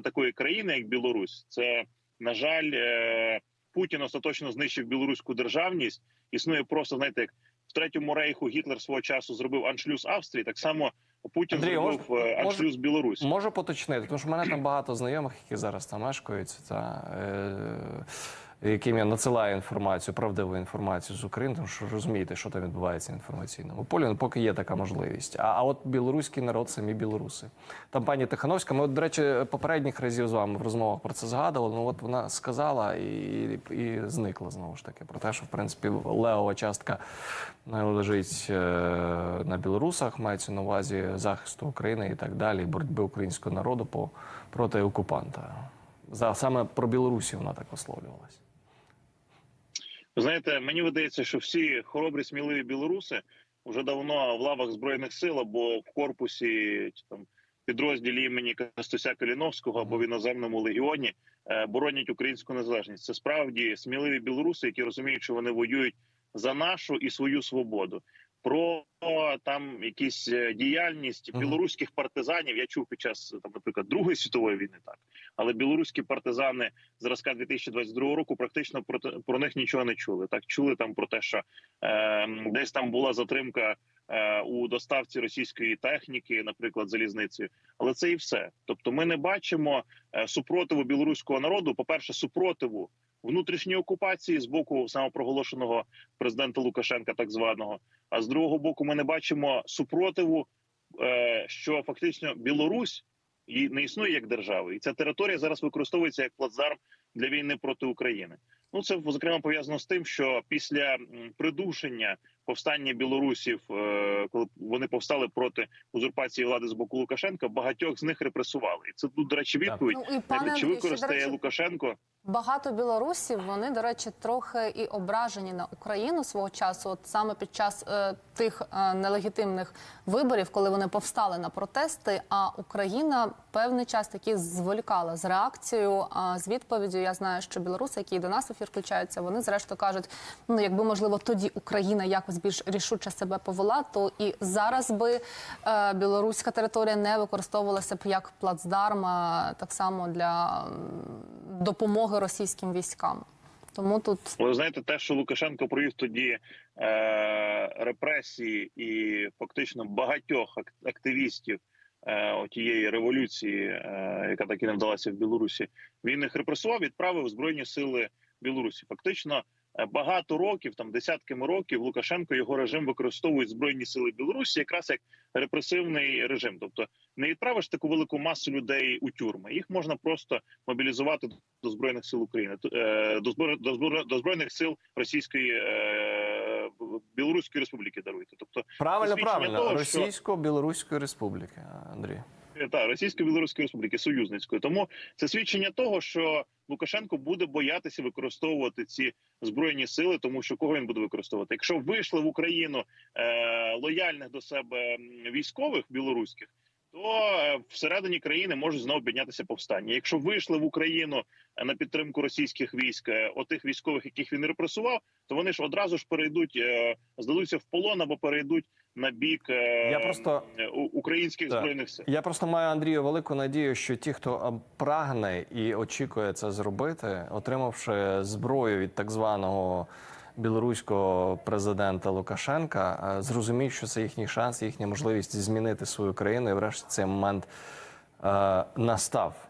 такої країни, як Білорусь, це, на жаль, Путін остаточно знищив білоруську державність. Існує просто, знаєте, як в Третьому рейху Гітлер свого часу зробив аншлюз Австрії, так само Путін зробив аншлюз Білорусі. Можу поточнити, тому що в мене там багато знайомих, які зараз там мешкають, яким я надсилаю інформацію, правдиву інформацію з України, тому що розумієте, що там відбувається в інформаційному полі, поки є така можливість. А от білоруський народ, самі білоруси. Там пані Тихановська, ми, до речі, попередніх разів з вами в розмовах про це згадували, ну от вона сказала і зникла знову ж таки, про те, що, в принципі, левова частка лежить на білорусах, мається на увазі захисту України і так далі, боротьби українського народу проти окупанта. Саме про Білорусі вона так висловлювалась. Ви знаєте, мені видається, що всі хоробрі, сміливі білоруси вже давно в лавах Збройних сил або в корпусі, чи там підрозділі імені Костуся Каліновського або в іноземному легіоні боронять українську незалежність. Це справді сміливі білоруси, які розуміють, що вони воюють за нашу і свою свободу. Про там якісь діяльність білоруських партизанів я чув під час, там, наприклад, Другої світової війни, так, але білоруські партизани зразка 2022 року практично про них нічого не чули. Так, чули там про те, що десь там була затримка у доставці російської техніки, наприклад, залізницею, але це і все. Тобто ми не бачимо супротиву білоруського народу, по-перше, супротиву внутрішньої окупації з боку самопроголошеного президента Лукашенка, так званого, а з другого боку ми не бачимо супротиву, що фактично Білорусь не існує як держава, і ця територія зараз використовується як плацдарм для війни проти України. Ну, це, зокрема, пов'язано з тим, що після придушення повстання білорусів, коли вони повстали проти узурпації влади з боку Лукашенка, багатьох з них репресували. І це тут, до речі, відповідь, чи використає Лукашенко. Багато білорусів, вони, до речі, трохи і ображені на Україну свого часу, от саме під час тих нелегітимних виборів, коли вони повстали на протести, а Україна певний час таки зволікала з реакцією, з відповіддю. Я знаю, що білоруси, які до нас в ефір включаються, вони зрештою кажуть, ну, якби, можливо, тоді Україна якось більш рішуче себе повела, то і зараз би білоруська територія не використовувалася б як плацдарм, так само для допомоги російським військам. Тому тут... Ви знаєте, те, що Лукашенко провів тоді репресії і фактично багатьох активістів тієї революції, яка так і не вдалася в Білорусі, він їх репресував, відправив Збройні сили Білорусі. Фактично багато років, там десятками років, Лукашенко, його режим використовують Збройні сили Білорусі якраз як репресивний режим. Тобто не відправиш таку велику масу людей у тюрми. Їх можна просто мобілізувати до Збройних сил України, до Збройних сил Російської, Білоруської Республіки, даруйте. Тобто, правильно, Російсько-Білоруської Республіки, Андрій. Так, Російсько-Білоруської Республіки, союзницької. Тому це свідчення того, що Лукашенко буде боятися використовувати ці збройні сили, тому що кого він буде використовувати? Якщо вийшли в Україну лояльних до себе військових білоруських, то всередині країни можуть знову піднятися повстання. Якщо вийшли в Україну на підтримку російських військ, отих військових, яких він репресував, то вони ж одразу ж перейдуть, здадуться в полон або перейдуть на бік українських збройних сил. Я просто маю, Андрію, велику надію, що ті, хто прагне і очікує це зробити, отримавши зброю від так званого білоруського президента Лукашенка, зрозуміють, що це їхній шанс, їхня можливість змінити свою країну, і врешті цей момент настав.